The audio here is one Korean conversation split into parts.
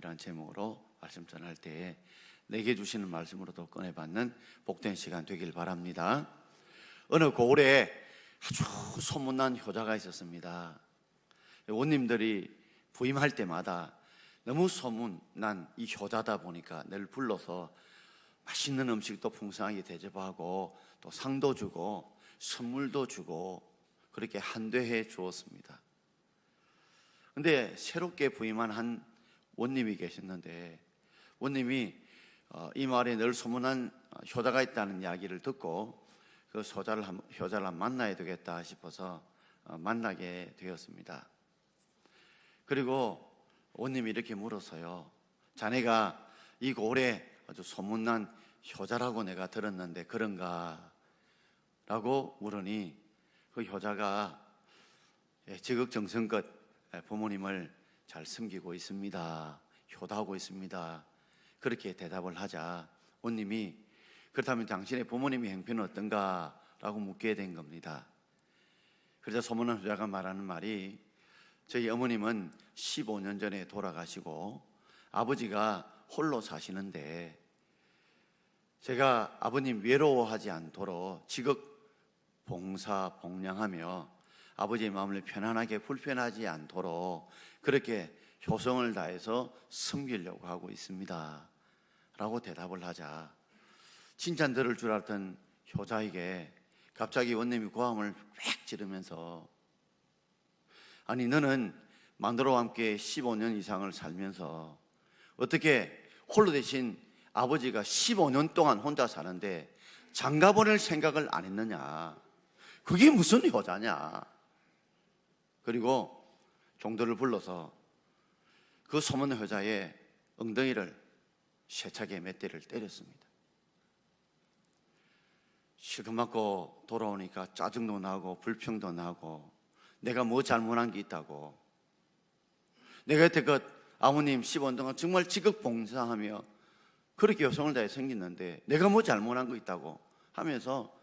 이런 제목으로 말씀 전할 때에 내게 주시는 말씀으로도 꺼내받는 복된 시간 되길 바랍니다. 어느 고을에 아주 소문난 효자가 있었습니다. 원님들이 부임할 때마다 너무 소문난 이 효자다 보니까 늘 불러서 맛있는 음식도 풍성하게 대접하고 또 상도 주고 선물도 주고 그렇게 한대해 주었습니다. 그런데 새롭게 부임한 한 원님이 계셨는데, 원님이 이 마을에 늘 소문난 효자가 있다는 이야기를 듣고 그 효자를 만나야 되겠다 싶어서 만나게 되었습니다. 그리고 원님이 이렇게 물었어요. 자네가 이 고을에 아주 소문난 효자라고 내가 들었는데 그런가? 라고 물으니 그 효자가 지극정성껏 부모님을 잘 섬기고 있습니다, 효도하고 있습니다, 그렇게 대답을 하자 원님이 그렇다면 당신의 부모님의 형편은 어떤가? 라고 묻게 된 겁니다. 그래서 소문난 효자가 말하는 말이, 저희 어머님은 15년 전에 돌아가시고 아버지가 홀로 사시는데 제가 아버님 외로워하지 않도록 지극 봉사 봉양하며 아버지의 마음을 편안하게 불편하지 않도록 그렇게 효성을 다해서 섬기려고 하고 있습니다 라고 대답을 하자, 칭찬 들을 줄 알았던 효자에게 갑자기 원님이 고함을 휙 지르면서, 아니 너는 마누라와 함께 15년 이상을 살면서 어떻게 홀로 되신 아버지가 15년 동안 혼자 사는데 장가 보낼 생각을 안 했느냐? 그게 무슨 효자냐? 그리고 종도를 불러서 그 소문난 효자의 엉덩이를 세차게 몇 대를 때렸습니다. 실컷 맞고 돌아오니까 짜증도 나고 불평도 나고 내가 뭐 잘못한 게 있다고, 내가 여태껏 아버님 15년 동안 정말 지극 봉사하며 그렇게 여성을 다해 생겼는데 내가 뭐 잘못한 거 있다고 하면서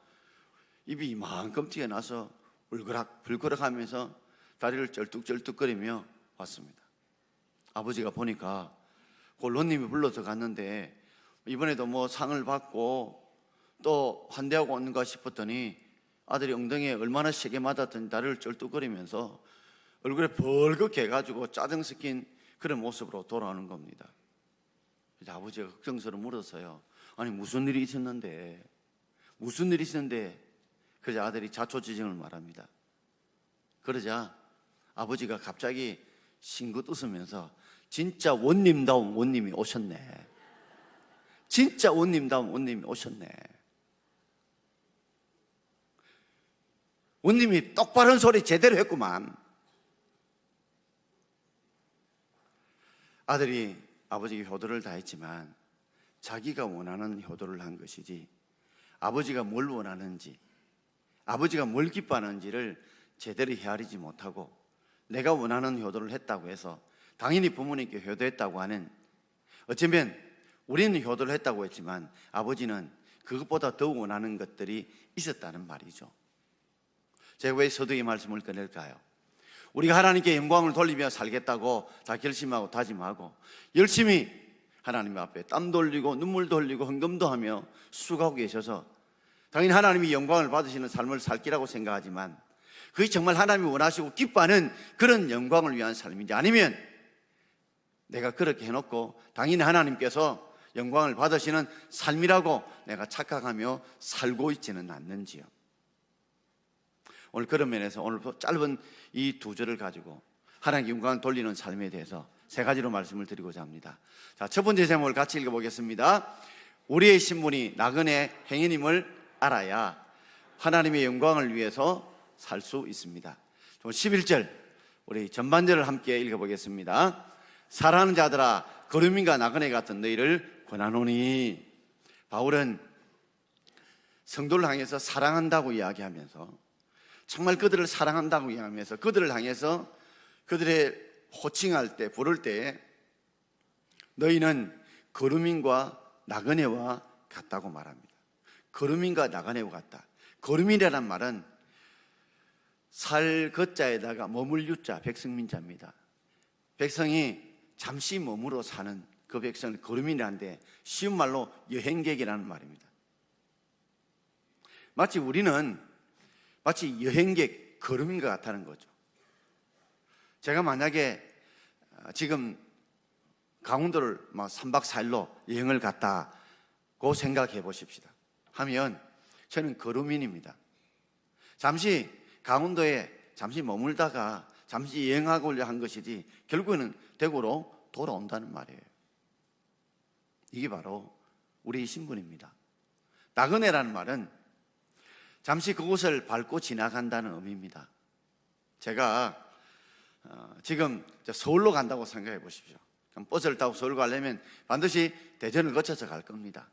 입이 이만큼 튀어나서 울그락 불그락 하면서 다리를 쩔뚝쩔뚝거리며 왔습니다. 아버지가 보니까 골로님이 불러서 갔는데 이번에도 뭐 상을 받고 또 환대하고 오는가 싶었더니 아들이 엉덩이에 얼마나 세게 맞았더니 다리를 쩔뚝거리면서 얼굴에 벌겋게 해가지고 짜증 섞인 그런 모습으로 돌아오는 겁니다. 그래서 아버지가 걱정스러워 물었어요. 아니 무슨 일이 있었는데? 무슨 일이 있었는데? 그래서 아들이 자초지종을 말합니다. 그러자 아버지가 갑자기 싱긋 웃으면서 진짜 원님다운 원님이 오셨네, 진짜 원님다운 원님이 오셨네, 원님이 똑바른 소리 제대로 했구만. 아들이 아버지에게 효도를 다했지만 자기가 원하는 효도를 한 것이지 아버지가 뭘 원하는지, 아버지가 뭘 기뻐하는지를 제대로 헤아리지 못하고 내가 원하는 효도를 했다고 해서 당연히 부모님께 효도했다고 하는, 어쩌면 우리는 효도를 했다고 했지만 아버지는 그것보다 더 원하는 것들이 있었다는 말이죠. 제가 왜 서두의 말씀을 꺼낼까요? 우리가 하나님께 영광을 돌리며 살겠다고 다 결심하고 다짐하고 열심히 하나님 앞에 땀 돌리고 눈물도 흘리고 헌금도 하며 수고하고 계셔서 당연히 하나님이 영광을 받으시는 삶을 살 기라고 생각하지만 그게 정말 하나님이 원하시고 기뻐하는 그런 영광을 위한 삶인지, 아니면 내가 그렇게 해놓고 당연히 하나님께서 영광을 받으시는 삶이라고 내가 착각하며 살고 있지는 않는지요. 오늘 그런 면에서 오늘 짧은 이 두 절을 가지고 하나님께 영광을 돌리는 삶에 대해서 세 가지로 말씀을 드리고자 합니다. 자, 첫 번째 제목을 같이 읽어보겠습니다. 우리의 신분이 나그네 행인임을 알아야 하나님의 영광을 위해서 살 수 있습니다. 11절 우리 전반절을 함께 읽어보겠습니다. 사랑하는 자들아 거류민과 나그네 같은 너희를 권하노니, 바울은 성도를 향해서 사랑한다고 이야기하면서 정말 그들을 사랑한다고 이야기하면서 그들을 향해서 그들의 호칭할 때 부를 때 너희는 거류민과 나그네와 같다고 말합니다. 거류민과 나그네와 같다. 거류민이라는 말은 살 거자에다가 머물 유자 백성민자입니다. 백성이 잠시 머무러 사는 그 백성을 거름이라는데 쉬운 말로 여행객이라는 말입니다. 마치 우리는 마치 여행객, 거름인 것 같다는 거죠. 제가 만약에 지금 강원도를 3박 4일로 여행을 갔다고 생각해 보십시다. 하면 저는 거름인입니다. 잠시 강원도에 잠시 머물다가 잠시 여행하고자 한 것이지 결국에는 대구로 돌아온다는 말이에요. 이게 바로 우리의 신분입니다. 나그네라는 말은 잠시 그곳을 밟고 지나간다는 의미입니다. 제가 지금 서울로 간다고 생각해 보십시오. 버스를 타고 서울 가려면 반드시 대전을 거쳐서 갈 겁니다.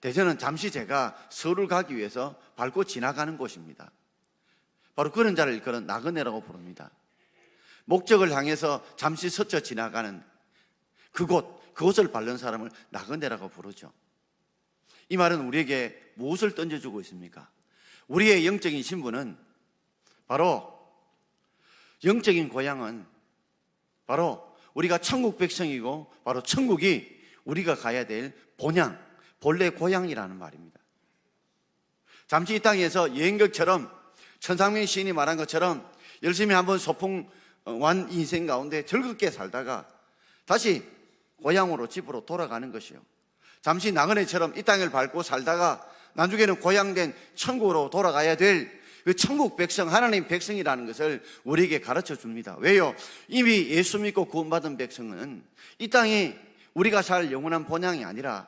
대전은 잠시 제가 서울을 가기 위해서 밟고 지나가는 곳입니다. 바로 그런 자를 일컬은 나그네라고 부릅니다. 목적을 향해서 잠시 스쳐 지나가는 그곳을 밟는 사람을 나그네라고 부르죠. 이 말은 우리에게 무엇을 던져주고 있습니까? 우리의 영적인 신분은 바로, 영적인 고향은 바로 우리가 천국 백성이고 바로 천국이 우리가 가야 될 본래 고향이라는 말입니다. 잠시 이 땅에서 여행객처럼 천상명 시인이 말한 것처럼 열심히 한번 소풍한 인생 가운데 즐겁게 살다가 다시 고향으로 집으로 돌아가는 것이요, 잠시 나그네처럼 이 땅을 밟고 살다가 나중에는 고향된 천국으로 돌아가야 될 그 천국 백성, 하나님 백성이라는 것을 우리에게 가르쳐 줍니다. 왜요? 이미 예수 믿고 구원받은 백성은 이 땅이 우리가 살 영원한 본향이 아니라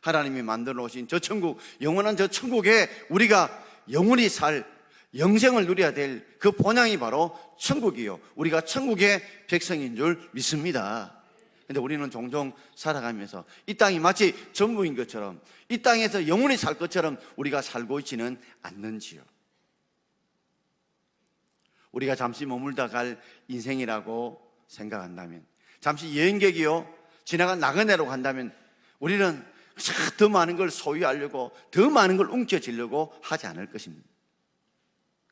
하나님이 만들어 놓으신 저 천국, 영원한 저 천국에 우리가 영원히 살 영생을 누려야 될 그 본향이 바로 천국이요, 우리가 천국의 백성인 줄 믿습니다. 근데 우리는 종종 살아가면서 이 땅이 마치 전부인 것처럼, 이 땅에서 영원히 살 것처럼 우리가 살고 있지는 않는지요. 우리가 잠시 머물다 갈 인생이라고 생각한다면, 잠시 여행객이요 지나간 나그네로 간다면 우리는 더 많은 걸 소유하려고, 더 많은 걸 움켜쥐려고 하지 않을 것입니다.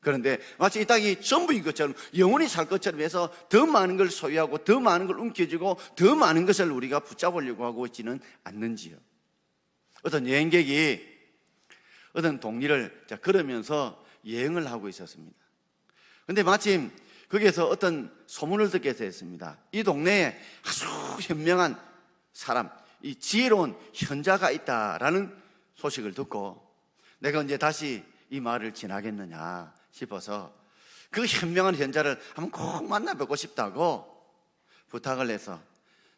그런데 마치 이 땅이 전부인 것처럼, 영원히 살 것처럼 해서 더 많은 걸 소유하고 더 많은 걸 움켜쥐고 더 많은 것을 우리가 붙잡으려고 하고 있지는 않는지요. 어떤 여행객이 어떤 동리를 걸으면서 여행을 하고 있었습니다. 그런데 마침 거기에서 어떤 소문을 듣게 됐습니다. 이 동네에 아주 현명한 사람, 이 지혜로운 현자가 있다라는 소식을 듣고 내가 언제 다시 이 마을을 지나겠느냐 싶어서 그 현명한 현자를 한번 꼭 만나뵙고 싶다고 부탁을 해서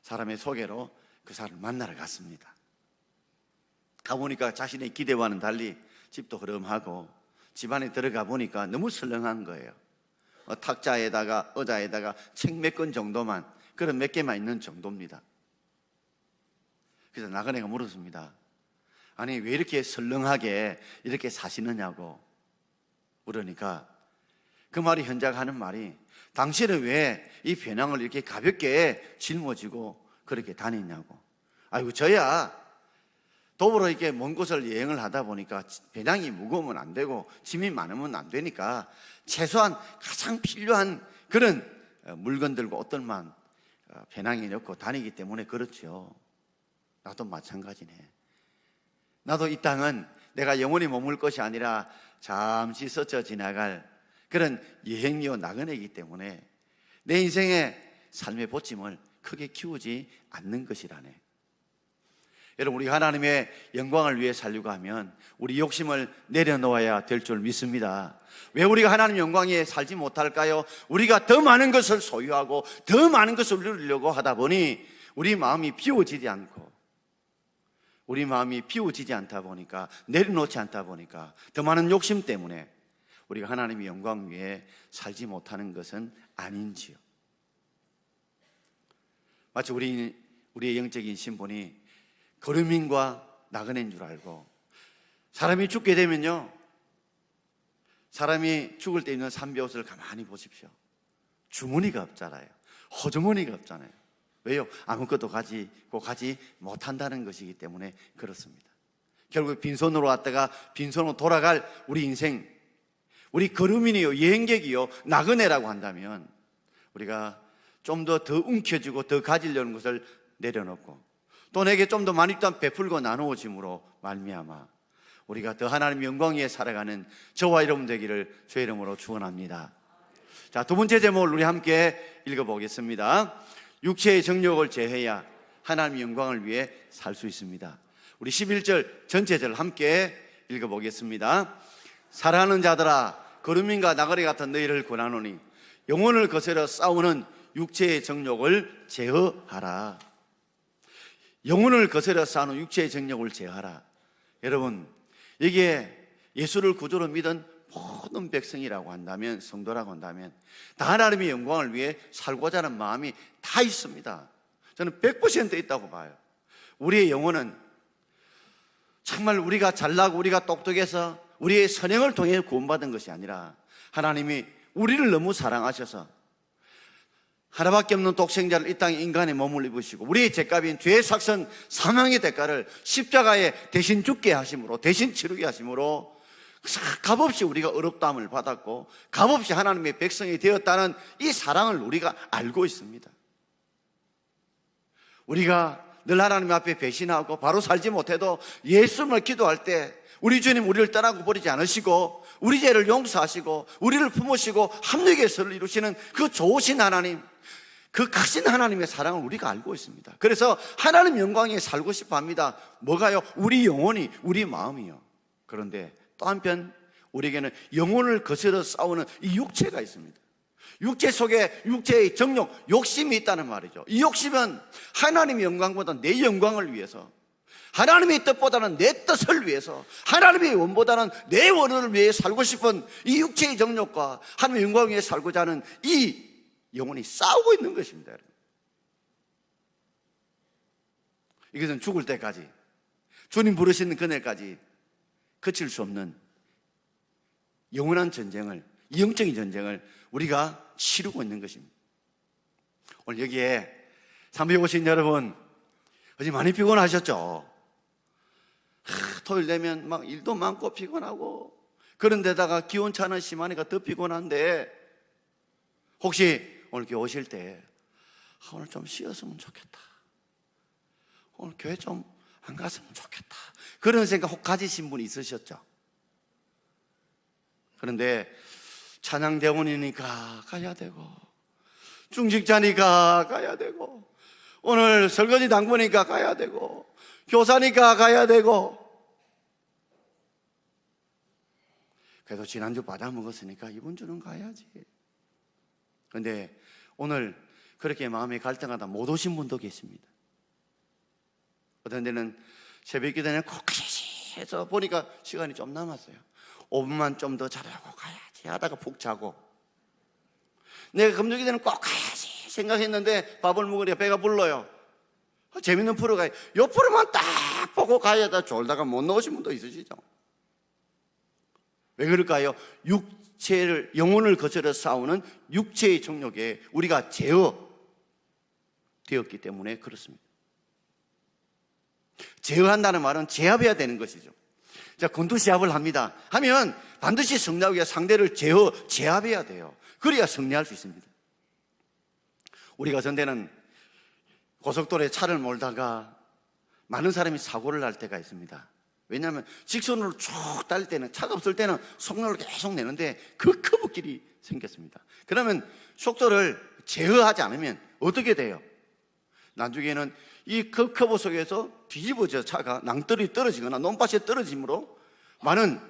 사람의 소개로 그 사람을 만나러 갔습니다. 가보니까 자신의 기대와는 달리 집도 허름하고 집안에 들어가 보니까 너무 설렁한 거예요. 탁자에다가 의자에다가 책 몇 권 정도만, 그런 몇 개만 있는 정도입니다. 그래서 나그네가 물었습니다. 아니 왜 이렇게 설렁하게 이렇게 사시느냐고 물으니까 그 말이, 현자가 하는 말이, 당신은 왜 이 배낭을 이렇게 가볍게 짊어지고 그렇게 다니냐고. 아이고 저야 도보로 이렇게 먼 곳을 여행을 하다 보니까 배낭이 무거우면 안 되고 짐이 많으면 안 되니까 최소한 가장 필요한 그런 물건들과 옷들만 배낭에 넣고 다니기 때문에 그렇죠. 나도 마찬가지네. 나도 이 땅은 내가 영원히 머물 것이 아니라 잠시 스쳐 지나갈 그런 여행이요 나그네이기 때문에 내 인생의 삶의 보침을 크게 키우지 않는 것이라네. 여러분, 우리 하나님의 영광을 위해 살려고 하면 우리 욕심을 내려놓아야 될 줄 믿습니다. 왜 우리가 하나님 영광 위에 살지 못할까요? 우리가 더 많은 것을 소유하고 더 많은 것을 누리려고 하다 보니 우리 마음이 비워지지 않고, 우리 마음이 비워지지 않다 보니까, 내려놓지 않다 보니까, 더 많은 욕심 때문에 우리가 하나님의 영광 위에 살지 못하는 것은 아닌지요. 마치 우리의 영적인 신분이 거류민과 나그네인 줄 알고, 사람이 죽게 되면요, 사람이 죽을 때 입는 삼배옷을 가만히 보십시오. 주머니가 없잖아요. 호주머니가 없잖아요. 왜요? 아무것도 가지고 가지 못한다는 것이기 때문에 그렇습니다. 결국 빈손으로 왔다가 빈손으로 돌아갈 우리 인생, 우리 거류민이요, 여행객이요, 나그네라고 한다면 우리가 좀 더 움켜쥐고 더 가지려는 것을 내려놓고 또 내게 좀 더 많이 베풀고 나누어짐으로 말미암아 우리가 더 하나님의 영광 위에 살아가는 저와 여러분 되기를 주의 이름으로 축원합니다. 자, 두 번째 제목을 우리 함께 읽어보겠습니다. 육체의 정욕을 제해야 하나님의 영광을 위해 살 수 있습니다. 우리 11절 전체절 함께 읽어보겠습니다. 사랑하는 자들아, 거루민과 나그네 같은 너희를 권하노니 영혼을 거스려 싸우는 육체의 정욕을 제어하라. 영혼을 거스려 싸우는 육체의 정욕을 제어하라. 여러분, 이게 예수를 구주로 믿은 모든 백성이라고 한다면, 성도라고 한다면 다 하나님의 영광을 위해 살고자 하는 마음이 다 있습니다. 저는 100% 있다고 봐요. 우리의 영혼은 정말 우리가 잘나고 우리가 똑똑해서 우리의 선행을 통해 구원받은 것이 아니라 하나님이 우리를 너무 사랑하셔서 하나밖에 없는 독생자를 이 땅에 인간의 몸을 입으시고 우리의 죄값인 죄의 삭선 사망의 대가를 십자가에 대신 죽게 하심으로, 대신 치르게 하심으로 값없이 우리가 의롭다함을 받았고 값없이 하나님의 백성이 되었다는 이 사랑을 우리가 알고 있습니다. 우리가 늘 하나님 앞에 배신하고 바로 살지 못해도 예수님을 기도할 때 우리 주님 우리를 떠나고 버리지 않으시고 우리 죄를 용서하시고 우리를 품으시고 합력의 설을 이루시는 그 좋으신 하나님, 그 크신 하나님의 사랑을 우리가 알고 있습니다. 그래서 하나님 영광에 살고 싶어 합니다. 뭐가요? 우리 영혼이, 우리 마음이요. 그런데 또 한편 우리에게는 영혼을 거스려 싸우는 이 육체가 있습니다. 육체 속에 육체의 정욕, 욕심이 있다는 말이죠. 이 욕심은 하나님의 영광보다 내 영광을 위해서, 하나님의 뜻보다는 내 뜻을 위해서, 하나님의 원보다는 내 원을 위해 살고 싶은 이 육체의 정욕과 하나님의 영광 위해 살고자 하는 이 영혼이 싸우고 있는 것입니다. 이것은 죽을 때까지, 주님 부르시는 그날까지 그칠 수 없는 영원한 전쟁을, 영적인 전쟁을 우리가 치르고 있는 것입니다. 오늘 여기에 참배 오신 여러분, 어제 많이 피곤하셨죠? 토요일 되면 막 일도 많고 피곤하고, 그런데다가 기온차는 심하니까 더 피곤한데, 혹시 오늘 교회 오실 때 오늘 좀 쉬었으면 좋겠다, 오늘 교회 좀 안 갔으면 좋겠다, 그런 생각 혹 가지신 분이 있으셨죠? 그런데 찬양대원이니까 가야 되고, 중직자니까 가야 되고, 오늘 설거지 당부니까 가야 되고, 교사니까 가야 되고, 그래도 지난주 받아 먹었으니까 이번 주는 가야지. 그런데 오늘 그렇게 마음이 갈등하다 못 오신 분도 계십니다. 어떤 데는 새벽 기도에 꼭 가야지 해서 보니까 시간이 좀 남았어요. 5분만 좀 더 자려고 가야지 하다가 푹 자고, 내가 금요일 때는 꼭 가야지 생각했는데 밥을 먹으니까 배가 불러요. 재밌는 프로가 요 프로만 딱 보고 가야 다 졸다가 못 나오신 분도 있으시죠? 왜 그럴까요? 육체를, 영혼을 거스려 싸우는 육체의 정욕에 우리가 제어되었기 때문에 그렇습니다. 제어한다는 말은 제압해야 되는 것이죠. 자, 권투 시합을 합니다. 하면 반드시 승리하기 위해 상대를 제압해야 돼요. 그래야 승리할 수 있습니다. 우리가 전에는 고속도로에 차를 몰다가 많은 사람이 사고를 날 때가 있습니다. 왜냐하면 직선으로 쭉 달릴 때는, 차가 없을 때는 속력을 계속 내는데 그 커브길이 생겼습니다. 그러면 속도를 제어하지 않으면 어떻게 돼요? 나중에는 이 커브 속에서 뒤집어져 차가 낭떠러지 떨어지거나 논밭에 떨어짐으로 많은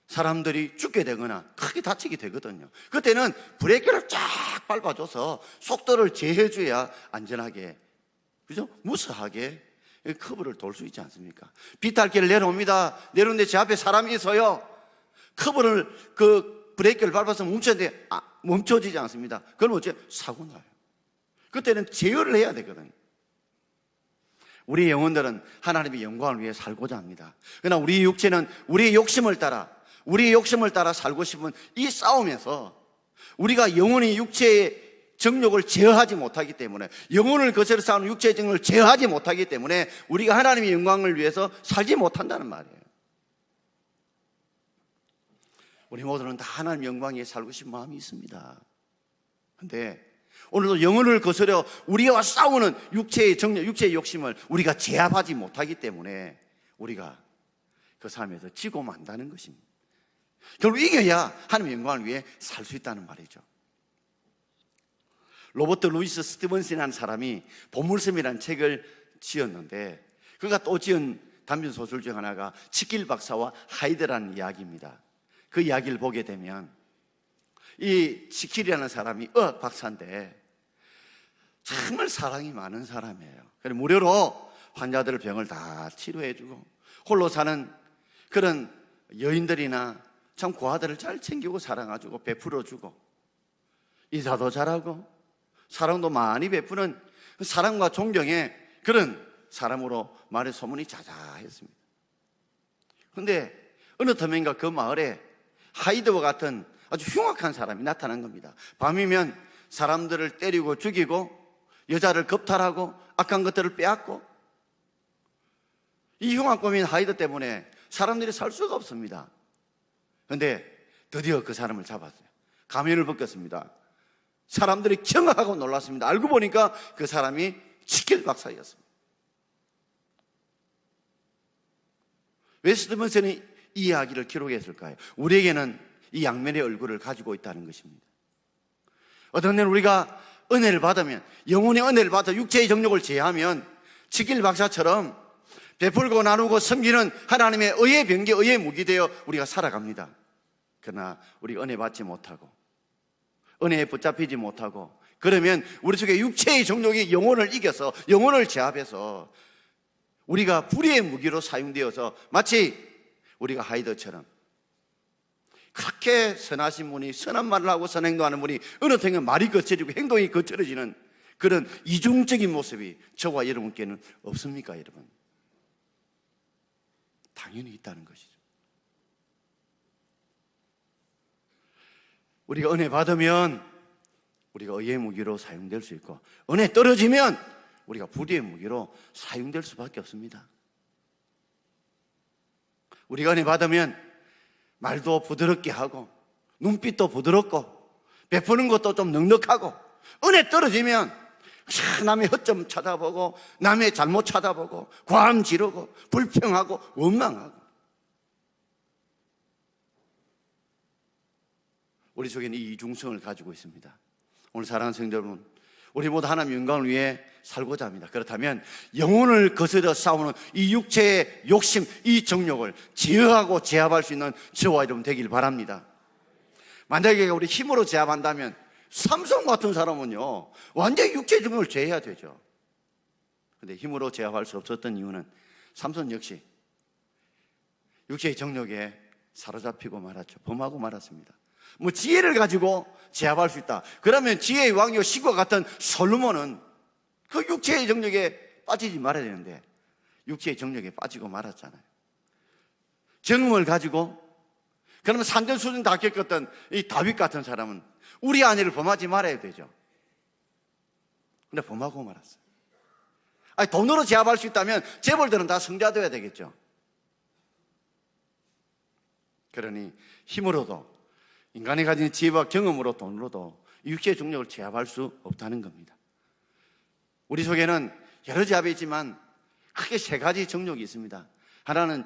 사람들이 죽게 되거나 크게 다치게 되거든요. 그때는 브레이크를 쫙 밟아줘서 속도를 제어해줘야 안전하게, 그죠? 무사하게 커브를 돌 수 있지 않습니까? 비탈길을 내려옵니다. 내려오는데 제 앞에 사람이 있어요. 커브를, 브레이크를 밟아서 멈췄는데 멈춰지지 않습니다. 그러면 어째 사고 나요. 그때는 제어를 해야 되거든요. 우리 영혼들은 하나님의 영광을 위해 살고자 합니다. 그러나 우리 육체는 우리의 욕심을 따라 살고 싶은 이 싸움에서 우리가 영혼이 육체의 정욕을 제어하지 못하기 때문에, 영혼을 거스려 싸우는 육체의 정욕을 제어하지 못하기 때문에 우리가 하나님의 영광을 위해서 살지 못한다는 말이에요. 우리 모두는 다 하나님의 영광 위해 살고 싶은 마음이 있습니다. 그런데 오늘도 영혼을 거스려 우리와 싸우는 육체의 정욕, 육체의 욕심을 우리가 제압하지 못하기 때문에 우리가 그 삶에서 지고 만다는 것입니다. 결국 이겨야 하나님의 영광을 위해 살 수 있다는 말이죠. 로버트 루이스 스티븐슨이라는 사람이 보물섬이라는 책을 지었는데, 그가 또 지은 단편 소설 중 하나가 치킬 박사와 하이드라는 이야기입니다. 그 이야기를 보게 되면 이 치킬이라는 사람이 의학 박사인데 정말 사랑이 많은 사람이에요. 그래서 무료로 환자들 병을 다 치료해주고 홀로 사는 그런 여인들이나 참 고아들을 잘 챙기고 사랑해주고 베풀어주고 인사도 잘하고 사랑도 많이 베푸는 사랑과 존경의 그런 사람으로 말의 소문이 자자했습니다. 그런데 어느 틈엔가 그 마을에 하이드와 같은 아주 흉악한 사람이 나타난 겁니다. 밤이면 사람들을 때리고 죽이고 여자를 겁탈하고 악한 것들을 빼앗고, 이 흉악범인 하이드 때문에 사람들이 살 수가 없습니다. 그런데 드디어 그 사람을 잡았어요. 가면을 벗겼습니다. 사람들이 경악하고 놀랐습니다. 알고 보니까 그 사람이 치킬 박사였습니다. 왜 스티븐슨이 이 이야기를 기록했을까요? 우리에게는 이 양면의 얼굴을 가지고 있다는 것입니다. 어떤 때는 우리가 은혜를 받으면, 영혼의 은혜를 받아 육체의 정욕을 제하면 치킬 박사처럼 베풀고 나누고 섬기는 하나님의 의의 병기, 의의 무기 되어 우리가 살아갑니다. 그러나 우리가 은혜 받지 못하고 은혜에 붙잡히지 못하고, 그러면 우리 속에 육체의 정욕이 영혼을 이겨서 영혼을 제압해서 우리가 불의의 무기로 사용되어서 마치 우리가 하이드처럼 그렇게 선하신 분이, 선한 말을 하고 선행동하는 분이 어느 틈에 말이 거칠어지고 행동이 거칠어지는 그런 이중적인 모습이 저와 여러분께는 없습니까, 여러분? 당연히 있다는 것이죠. 우리가 은혜 받으면 우리가 의의 무기로 사용될 수 있고, 은혜 떨어지면 우리가 불의의 무기로 사용될 수밖에 없습니다. 우리가 은혜 받으면 말도 부드럽게 하고 눈빛도 부드럽고 베푸는 것도 좀 넉넉하고, 은혜 떨어지면 남의 허점 쳐다보고 남의 잘못 쳐다보고 과함 지르고 불평하고 원망하고. 우리 속에는 이 이중성을 가지고 있습니다. 오늘 사랑하는 성도 여러분, 우리 모두 하나님 영광을 위해 살고자 합니다. 그렇다면 영혼을 거스려 싸우는 이 육체의 욕심, 이 정욕을 제어하고 제압할 수 있는 저와 여러분 되길 바랍니다. 만약에 우리 힘으로 제압한다면 삼손 같은 사람은요 완전히 육체의 정욕을 제어해야 되죠. 그런데 힘으로 제압할 수 없었던 이유는 삼손 역시 육체의 정욕에 사로잡히고 말았죠. 범하고 말았습니다. 뭐 지혜를 가지고 제압할 수 있다. 그러면 지혜의 왕이요 시과 같은 솔로몬은 그 육체의 정욕에 빠지지 말아야 되는데 육체의 정욕에 빠지고 말았잖아요. 경험을 가지고, 그러면 산전수전 다 겪었던 이 다윗 같은 사람은 우리 아내를 범하지 말아야 되죠. 근데 범하고 말았어요. 아니, 돈으로 제압할 수 있다면 재벌들은 다 성자되어야 되겠죠. 그러니 힘으로도, 인간이 가진 지혜와 경험으로, 돈으로도 육체의 정욕을 제압할 수 없다는 겁니다. 우리 속에는 여러 제압이 있지만 크게 세 가지 정욕이 있습니다. 하나는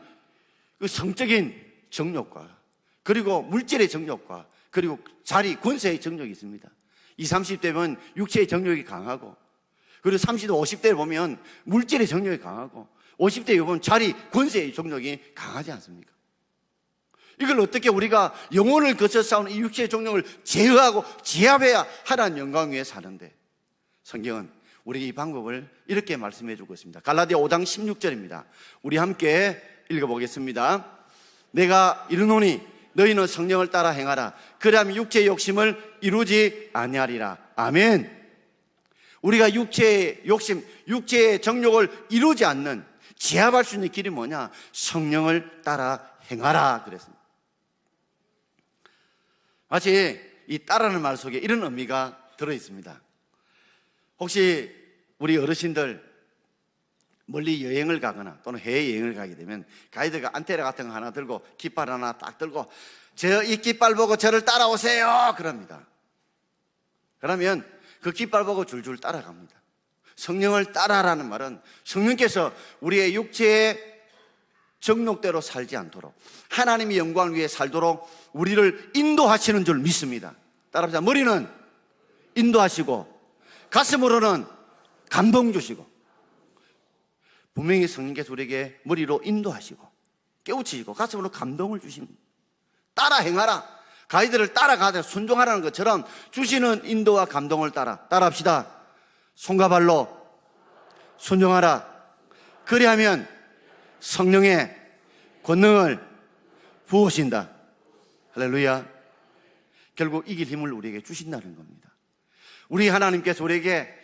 그 성적인 정욕과, 그리고 물질의 정욕과, 그리고 자리, 권세의 정욕이 있습니다. 20, 30대면 육체의 정욕이 강하고, 그리고 30대, 50대를 보면 물질의 정욕이 강하고, 50대에 보면 자리, 권세의 정욕이 강하지 않습니까? 이걸 어떻게 우리가 영혼을 거쳐 싸우는 이 육체의 정욕을 제어하고 제압해야 하나님 영광 위에 사는데, 성경은 우리 이 방법을 이렇게 말씀해 주고 있습니다. 갈라디아 5장 16절입니다. 우리 함께 읽어보겠습니다. 내가 이르노니 너희는 성령을 따라 행하라. 그리하면 육체의 욕심을 이루지 아니하리라. 아멘. 우리가 육체의 욕심, 육체의 정욕을 이루지 않는, 제압할 수 있는 길이 뭐냐? 성령을 따라 행하라 그랬습니다. 마치 이 따라는 말 속에 이런 의미가 들어있습니다. 혹시 우리 어르신들 멀리 여행을 가거나 또는 해외여행을 가게 되면 가이드가 안테나 같은 거 하나 들고 깃발 하나 딱 들고 저 이 깃발 보고 저를 따라오세요 그럽니다. 그러면 그 깃발 보고 줄줄 따라갑니다. 성령을 따라라는 말은 성령께서 우리의 육체의 정욕대로 살지 않도록 하나님의 영광을 위해 살도록 우리를 인도하시는 줄 믿습니다. 따라합시다. 머리는 인도하시고 가슴으로는 감동 주시고, 분명히 성령께서 우리에게 머리로 인도하시고 깨우치시고 가슴으로 감동을 주십니다. 따라 행하라, 가이드를 따라가자 순종하라는 것처럼 주시는 인도와 감동을 따라합시다. 손과 발로 순종하라. 그리하면 성령의 권능을 부으신다. 할렐루야. 결국 이길 힘을 우리에게 주신다는 겁니다. 우리 하나님께서 우리에게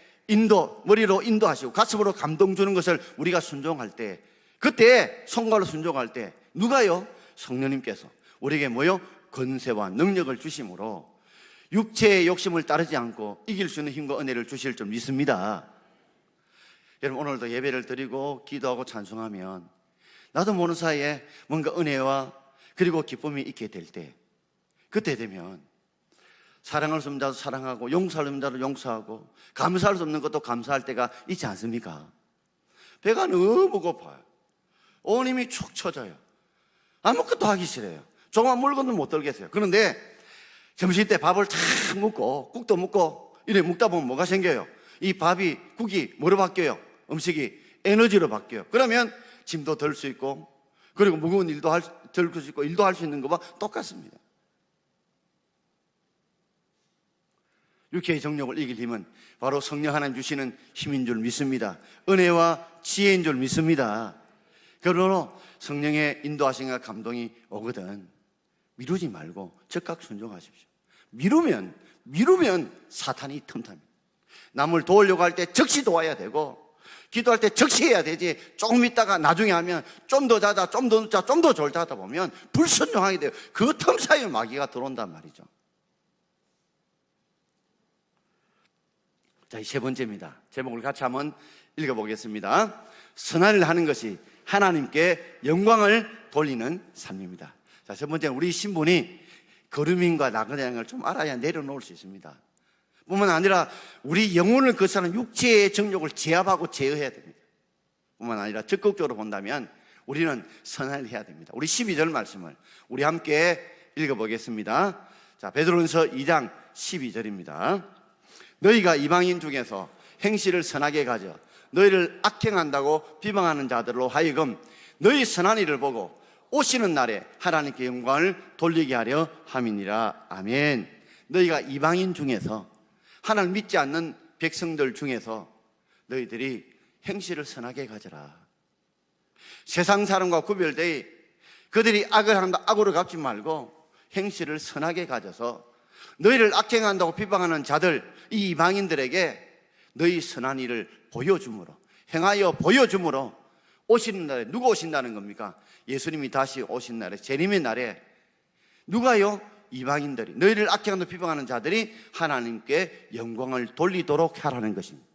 머리로 인도하시고 가슴으로 감동 주는 것을 우리가 순종할 때, 그때 손과로 순종할 때 누가요? 성령님께서 우리에게 뭐요? 권세와 능력을 주심으로 육체의 욕심을 따르지 않고 이길 수 있는 힘과 은혜를 주실 줄 믿습니다. 여러분, 오늘도 예배를 드리고 기도하고 찬송하면 나도 모르는 사이에 뭔가 은혜와 그리고 기쁨이 있게 될 때, 그때 되면 사랑할 수 없는 자도 사랑하고 용서할 수 없는 자도 용서하고 감사할 수 없는 것도 감사할 때가 있지 않습니까? 배가 너무 고파요. 온 힘이 축 처져요. 아무것도 하기 싫어요. 조그만 물건도 못 들겠어요. 그런데 점심 때 밥을 탁 먹고 국도 먹고 이래 먹다 보면 뭐가 생겨요? 이 국이 뭐로 바뀌어요? 음식이 에너지로 바뀌어요. 그러면 짐도 덜 수 있고, 그리고 무거운 일도 덜 수 있고, 일도 할 수 있는 것과 똑같습니다. 육체의 정욕을 이길 힘은 바로 성령 하나님 주시는 힘인 줄 믿습니다. 은혜와 지혜인 줄 믿습니다. 그러므로 성령의 인도하심과 감동이 오거든 미루지 말고 즉각 순종하십시오. 미루면 사탄이 틈탑니다. 남을 도우려고 할 때 즉시 도와야 되고, 기도할 때 즉시 해야 되지, 조금 있다가 나중에 하면 좀 더 자자, 좀 더 늦자, 좀 더 졸자 하다 보면 불순종하게 돼요. 그 틈 사이에 마귀가 들어온단 말이죠. 자, 이 세 번째입니다. 제목을 같이 한번 읽어보겠습니다. 선한 일을 하는 것이 하나님께 영광을 돌리는 삶입니다. 자, 첫 번째는 우리 신분이 거름인과 나그네인 걸 좀 알아야 내려놓을 수 있습니다. 뿐만 아니라 우리 영혼을 거스르는 육체의 정욕을 제압하고 제어해야 됩니다. 뿐만 아니라 적극적으로 본다면 우리는 선한 일을 해야 됩니다. 우리 12절 말씀을 우리 함께 읽어보겠습니다. 자, 베드로전서 2장 12절입니다. 너희가 이방인 중에서 행실을 선하게 가져 너희를 악행한다고 비방하는 자들로 하여금 너희 선한 일을 보고 오시는 날에 하나님께 영광을 돌리게 하려 함이니라. 아멘. 너희가 이방인 중에서, 하나님 믿지 않는 백성들 중에서 너희들이 행실을 선하게 가져라. 세상 사람과 구별되이 그들이 악을 한다 악으로 갚지 말고 행실을 선하게 가져서 너희를 악행한다고 비방하는 자들, 이 이방인들에게 너희 선한 일을 보여줌으로, 행하여 보여줌으로 오시는 날에, 누가 오신다는 겁니까? 예수님이 다시 오신 날에, 재림의 날에 누가요? 이방인들이, 너희를 악행한다고 비방하는 자들이 하나님께 영광을 돌리도록 하라는 것입니다.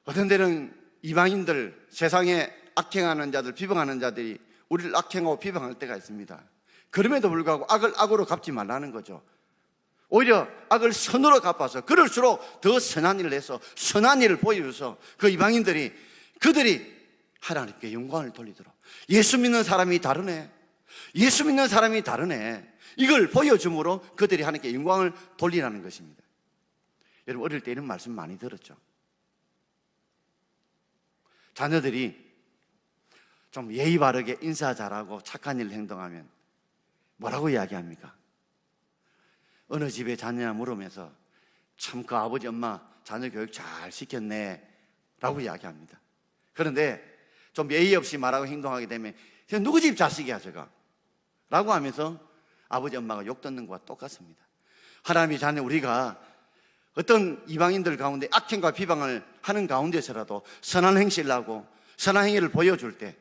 어떤 때는 이방인들, 세상에 악행하는 자들, 비방하는 자들이 우리를 악행하고 비방할 때가 있습니다. 그럼에도 불구하고 악을 악으로 갚지 말라는 거죠. 오히려 악을 선으로 갚아서, 그럴수록 더 선한 일을 해서 선한 일을 보여줘서 그 이방인들이, 그들이 하나님께 영광을 돌리도록, 예수 믿는 사람이 다르네, 예수 믿는 사람이 다르네, 이걸 보여줌으로 그들이 하나님께 영광을 돌리라는 것입니다. 여러분, 어릴 때 이런 말씀 많이 들었죠. 자녀들이 좀 예의 바르게 인사 잘하고 착한 일을 행동하면 뭐라고 이야기합니까? 어느 집에 자녀냐 물으면서 참 그 아버지 엄마 자녀 교육 잘 시켰네 라고 이야기합니다. 그런데 좀 예의 없이 말하고 행동하게 되면 누구 집 자식이야 저가? 라고 하면서 아버지 엄마가 욕 듣는 것과 똑같습니다. 하나님의 자녀, 우리가 어떤 이방인들 가운데 악행과 비방을 하는 가운데서라도 선한 행실을 하고 선한 행위를 보여줄 때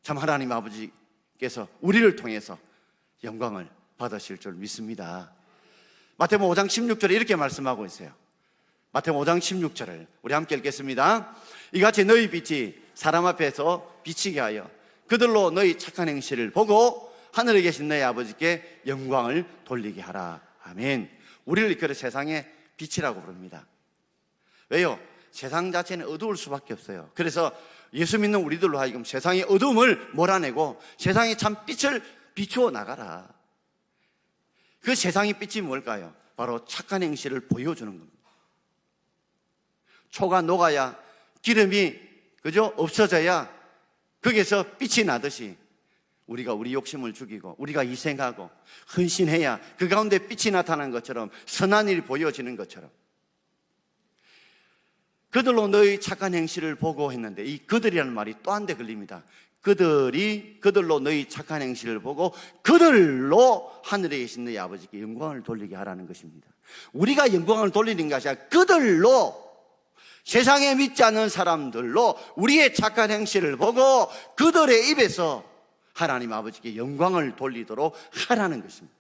참 하나님 아버지께서 우리를 통해서 영광을 받으실 줄 믿습니다. 마태복음 5장 16절에 이렇게 말씀하고 있어요. 마태복음 5장 16절을 우리 함께 읽겠습니다. 이같이 너희 빛이 사람 앞에서 비치게 하여 그들로 너희 착한 행실을 보고 하늘에 계신 너희 아버지께 영광을 돌리게 하라. 아멘. 우리를 이끌어 세상의 빛이라고 부릅니다. 왜요? 세상 자체는 어두울 수밖에 없어요. 그래서 예수 믿는 우리들로 하여금 세상의 어둠을 몰아내고 세상의 참 빛을 비추어 나가라. 그 세상의 빛이 뭘까요? 바로 착한 행실을 보여주는 겁니다. 초가 녹아야 기름이 그죠? 없어져야 거기에서 빛이 나듯이 우리가 우리 욕심을 죽이고 우리가 희생하고 헌신해야 그 가운데 빛이 나타나는 것처럼 선한 일이 보여지는 것처럼 그들로 너희 착한 행실을 보고 했는데 이 그들이라는 말이 또 한 대 걸립니다. 그들로 너희 착한 행실을 보고 그들로 하늘에 계신 너희 아버지께 영광을 돌리게 하라는 것입니다. 우리가 영광을 돌리는 것이 아니라 그들로 세상에 믿지 않는 사람들로 우리의 착한 행실을 보고 그들의 입에서 하나님 아버지께 영광을 돌리도록 하라는 것입니다.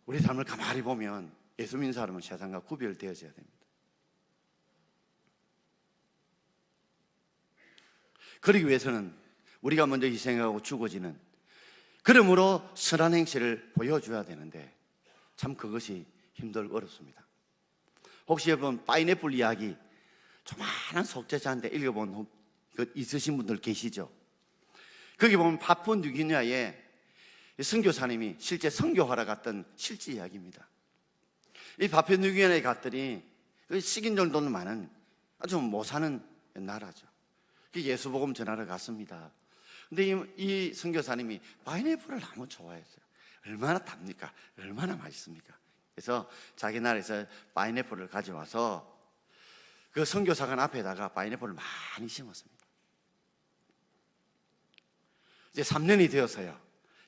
우리 삶을 가만히 보면 예수 믿는 사람은 세상과 구별되어져야 됩니다. 그러기 위해서는 우리가 먼저 희생하고 죽어지는 그러므로 선한 행실을 보여줘야 되는데 참 그것이 힘들고 어렵습니다. 혹시 여러분 파인애플 이야기 조만한 속죄자한테 읽어본 그 있으신 분들 계시죠? 거기 보면 파푸아뉴기니아에 선교사님이 실제 선교하러 갔던 실제 이야기입니다. 이 파푸아뉴기니아에 갔더니 식인종 돈 많은 아주 못 사는 나라죠. 예수복음 전하러 갔습니다. 근데 이 선교사님이 파인애플을 너무 좋아했어요. 얼마나 답니까? 얼마나 맛있습니까? 그래서 자기 나라에서 파인애플을 가져와서 그 선교사관 앞에다가 파인애플을 많이 심었습니다. 이제 3년이 되어서요.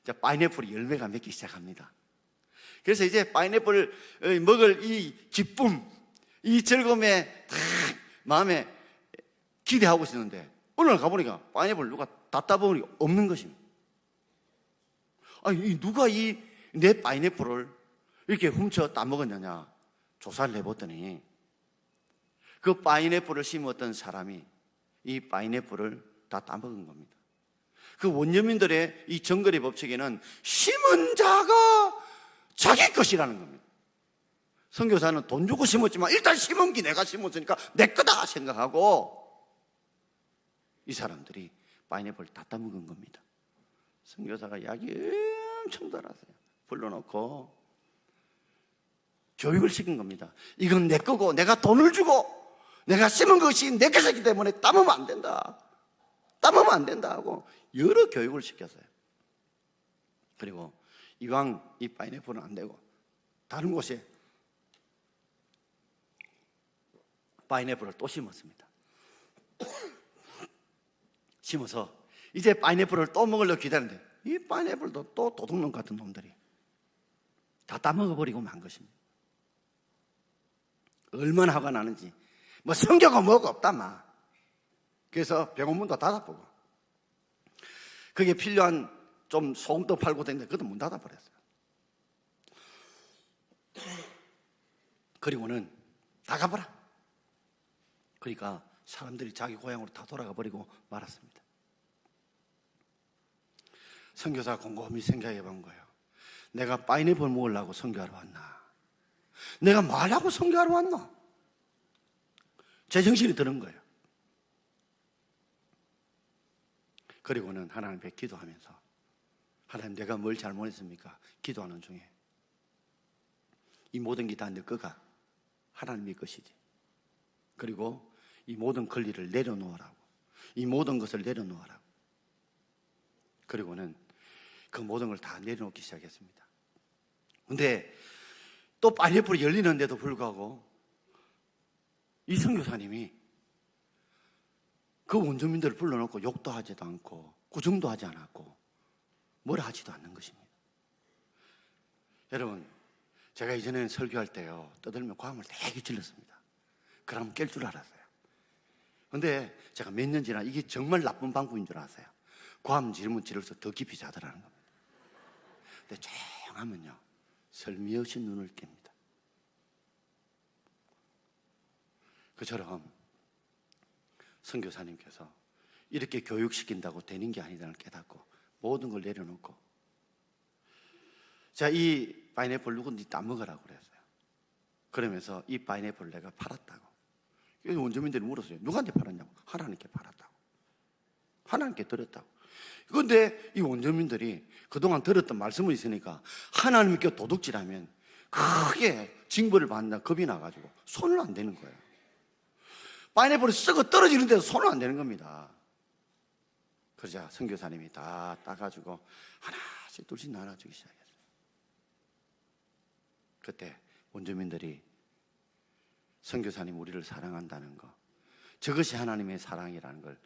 이제 파인애플이 열매가 맺기 시작합니다. 그래서 이제 파인애플을 먹을 이 기쁨, 이 즐거움에 다 마음에 기대하고 있었는데 어느 날 가보니까 파인애플 누가 다 따보니 없는 것입니다. 아니 누가 내 파인애플을 이렇게 훔쳐 따먹었느냐 조사를 해봤더니 그 파인애플을 심었던 사람이 이 파인애플을 다 따먹은 겁니다. 그 원주민들의 이 정거래 법칙에는 심은 자가 자기 것이라는 겁니다. 선교사는 돈 주고 심었지만 일단 심은 게 내가 심었으니까 내 거다 생각하고 이 사람들이 파인애플을 다 따먹은 겁니다. 선교사가 약이 엄청 달았어요. 불러놓고 교육을 시킨 겁니다. 이건 내 거고 내가 돈을 주고 내가 심은 것이 내 것이기 때문에 따먹으면 안 된다. 따먹으면 안 된다 하고 여러 교육을 시켰어요. 그리고 이왕 이 파인애플은 안 되고 다른 곳에 파인애플을 또 심었습니다. 심어서 이제 파인애플을 또 먹으려고 기다리는데 이 파인애플도 또 도둑놈 같은 놈들이 다 따먹어버리고 만 것입니다. 얼마나 화가 나는지 뭐 성교가 뭐가 없다 마. 그래서 병원문도 닫아보고 그게 필요한 좀 소금도 팔고 다니는데 그것도 문 닫아버렸어요. 그리고는 나가보라. 그러니까 사람들이 자기 고향으로 다 돌아가 버리고 말았습니다. 선교사가 곰곰이 생각해 본 거예요. 내가 파인애플 먹으려고 선교하러 왔나? 내가 뭐 하려고 선교하러 왔나? 제정신이 드는 거예요. 그리고는 하나님 앞에 기도하면서 하나님 내가 뭘 잘못했습니까? 기도하는 중에 이 모든 게 다 내 거가 하나님의 것이지. 그리고 이 모든 권리를 내려놓으라고. 이 모든 것을 내려놓으라고. 그리고는 그 모든 걸 다 내려놓기 시작했습니다. 근데 또 파인애플이 열리는데도 불구하고 이 선교사님이 그 원주민들을 불러놓고 욕도 하지도 않고 구정도 하지 않았고 뭘 하지도 않는 것입니다. 여러분, 제가 이전에는 설교할 때요 떠들면 고함을 되게 질렀습니다. 그러면 깰 줄 알았어요. 근데 제가 몇 년 지나 이게 정말 나쁜 방법인 줄 알았어요. 고함 지르면 지를수록 더 깊이 자더라는 겁니다. 근데 조용하면요 설미없이 눈을 깹니다. 그처럼 선교사님께서 이렇게 교육시킨다고 되는 게 아니다를 깨닫고 모든 걸 내려놓고 자, 이 파인애플 누구든지 따먹으라고 그랬어요. 그러면서 이 파인애플을 내가 팔았다고. 원주민들이 물었어요. 누구한테 팔았냐고. 하나님께 팔았다고. 하나님께 드렸다고. 그런데 이 원주민들이 그동안 들었던 말씀이 있으니까 하나님께 도둑질하면 크게 징벌을 받는다 겁이 나가지고 손을 안 대는 거예요. 파인애플이 썩어 떨어지는 데서 손을 안 대는 겁니다. 그러자 선교사님이 다 따가지고 하나씩 둘씩 나눠주기 시작했어요. 그때 원주민들이 선교사님 우리를 사랑한다는 거, 저것이 하나님의 사랑이라는 걸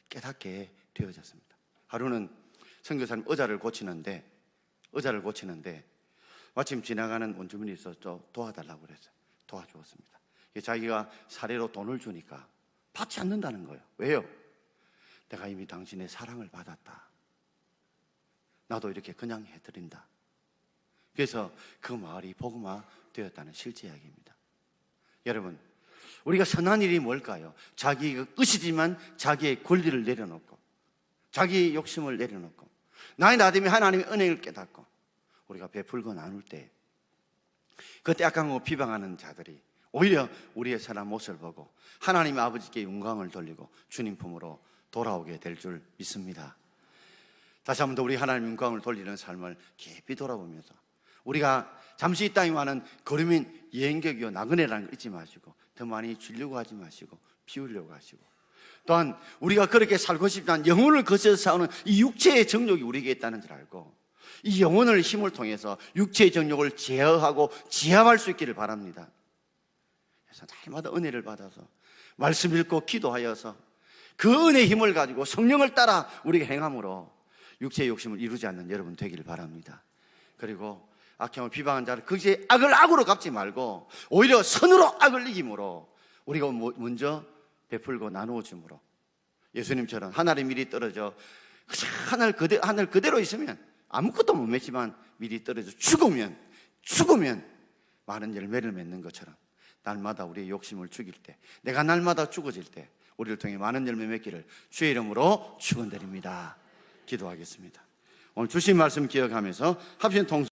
깨닫게 되어졌습니다. 하루는 선교사님 의자를 고치는데 마침 지나가는 원주민이 있어서 도와달라고 그랬어요. 도와주었습니다. 자기가 사례로 돈을 주니까 받지 않는다는 거예요. 왜요? 내가 이미 당신의 사랑을 받았다. 나도 이렇게 그냥 해드린다. 그래서 그 마을이 복음화 되었다는 실제 이야기입니다. 여러분, 우리가 선한 일이 뭘까요? 자기의 뜻이지만 자기의 권리를 내려놓고 자기의 욕심을 내려놓고 나의 나됨이 하나님의 은혜를 깨닫고 우리가 베풀고 나눌 때 그때 악하고 비방하는 자들이 오히려 우리의 선한 모습을 보고 하나님의 아버지께 영광을 돌리고 주님 품으로 돌아오게 될 줄 믿습니다. 다시 한번 더 우리 하나님 영광을 돌리는 삶을 깊이 돌아보면서 우리가 잠시 이 땅에 많은 거름인 여행객이요 나그네라는 걸 잊지 마시고 더 많이 주려고 하지 마시고 피우려고 하시고 또한 우리가 그렇게 살고 싶지만 영혼을 거쳐서 싸우는 이 육체의 정욕이 우리에게 있다는 줄 알고 이 영혼의 힘을 통해서 육체의 정욕을 제어하고 지압할 수 있기를 바랍니다. 그래서 날마다 은혜를 받아서 말씀 읽고 기도하여서 그 은혜의 힘을 가지고 성령을 따라 우리가 행함으로 육체의 욕심을 이루지 않는 여러분 되기를 바랍니다. 그리고 악행을 비방한 자를 그것이 악을 악으로 갚지 말고 오히려 선으로 악을 이김으로 우리가 먼저 베풀고 나누어 줌으로 예수님처럼 하늘에 미리 떨어져 하늘 그대로 있으면 아무것도 못 맺지만 미리 떨어져 죽으면 많은 열매를 맺는 것처럼 날마다 우리의 욕심을 죽일 때 내가 날마다 죽어질 때 우리를 통해 많은 열매 맺기를 주의 이름으로 축원드립니다. 기도하겠습니다. 오늘 주신 말씀 기억하면서 합심 통